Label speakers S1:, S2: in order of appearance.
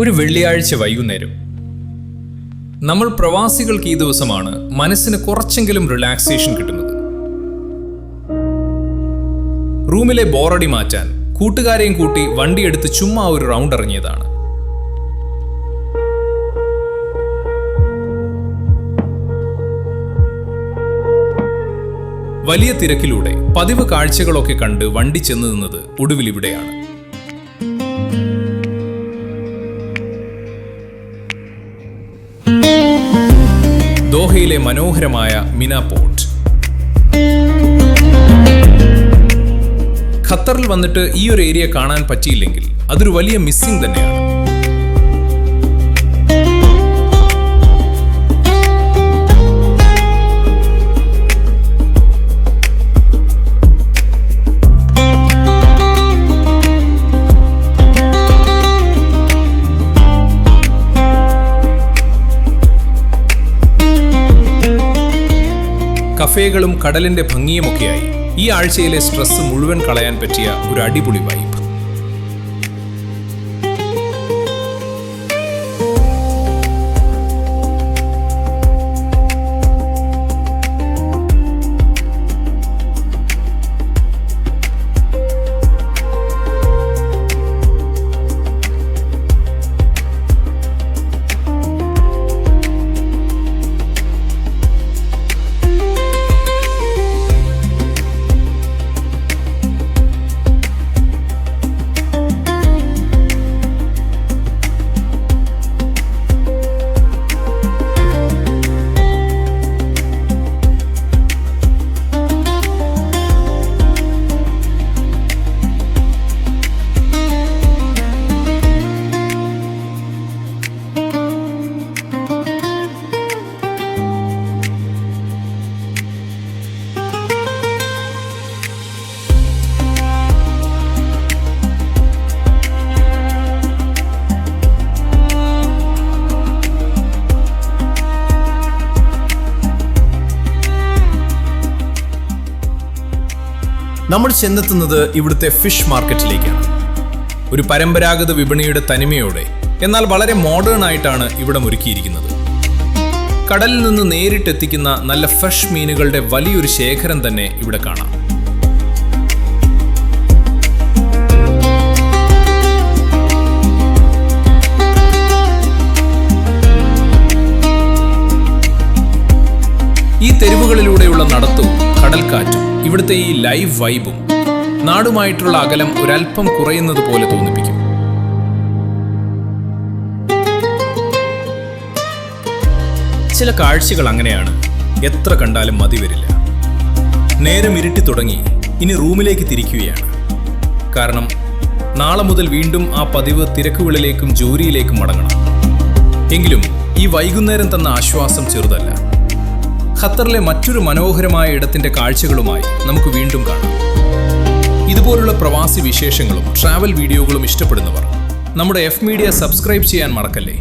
S1: ഒരു വെള്ളിയാഴ്ച വൈകുന്നേരം. നമ്മൾ പ്രവാസികൾക്ക് ഈ ദിവസമാണ് മനസ്സിന് കുറച്ചെങ്കിലും റിലാക്സേഷൻ കിട്ടുന്നത്. റൂമിലെ ബോറടി മാറ്റാൻ കൂട്ടുകാരെയും കൂട്ടി വണ്ടിയെടുത്ത് ചുമ്മാ ഒരു റൗണ്ട് ഇറങ്ങിയതാണ്. വലിയ തിരക്കിലൂടെ പതിവ് കാഴ്ചകളൊക്കെ കണ്ട് വണ്ടി ചെന്ന് നിന്നത് ഒടുവിൽ ഇവിടെയാണ്. ദോഹയിലെ മനോഹരമായ മിന പോർട്ട്. ഖത്തറിൽ വന്നിട്ട് ഈ ഒരു ഏരിയ കാണാൻ പറ്റിയില്ലെങ്കിൽ അതൊരു വലിയ മിസ്സിംഗ് തന്നെയാണ്. കഫേകളും കടലിന്റെ ഭംഗിയുമൊക്കെയായി ഈ ആഴ്ചയിലെ സ്ട്രെസ് മുഴുവൻ കളയാൻ പറ്റിയ ഒരു അടിപൊളി വൈബ്. നമ്മൾ ചെന്നെത്തുന്നത് ഇവിടുത്തെ ഫിഷ് മാർക്കറ്റിലേക്കാണ്. ഒരു പരമ്പരാഗത വിപണിയുടെ തനിമയോടെ എന്നാൽ വളരെ മോഡേൺ ആയിട്ടാണ് ഇവിടം ഒരുക്കിയിരിക്കുന്നത്. കടലിൽ നിന്ന് നേരിട്ടെത്തിക്കുന്ന നല്ല ഫ്രഷ് മീനുകളുടെ വലിയൊരു ശേഖരം തന്നെ ഇവിടെ കാണാം. ഈ തെരുവുകളിലൂടെയുള്ള നടത്തവും കടൽക്കാറ്റും ഇവിടുത്തെ ഈ ലൈവ് വൈബും നാടുമായിട്ടുള്ള അകലം ഒരൽപ്പം കുറയുന്നത് പോലെ തോന്നിപ്പിക്കും. ചില കാഴ്ചകൾ അങ്ങനെയാണ്, എത്ര കണ്ടാലും മതി വരില്ല. നേരം ഇരുട്ടി തുടങ്ങി, ഇനി റൂമിലേക്ക് തിരിക്കുകയാണ്. കാരണം നാളെ മുതൽ വീണ്ടും ആ പതിവ് തിരക്കുകളിലേക്കും ജോലിയിലേക്കും മടങ്ങണം. എങ്കിലും ഈ വൈകുന്നേരം തന്ന ആശ്വാസം ചെറുതല്ല. ഖത്തറിലെ മറ്റൊരു മനോഹരമായ ഇടത്തിന്റെ കാഴ്ചകളുമായി നമുക്ക് വീണ്ടും കാണാം. ഇതുപോലുള്ള പ്രവാസി വിശേഷങ്ങളും ട്രാവൽ വീഡിയോകളും ഇഷ്ടപ്പെടുന്നവർ നമ്മുടെ എഫ് മീഡിയ സബ്സ്ക്രൈബ് ചെയ്യാൻ മറക്കല്ലേ.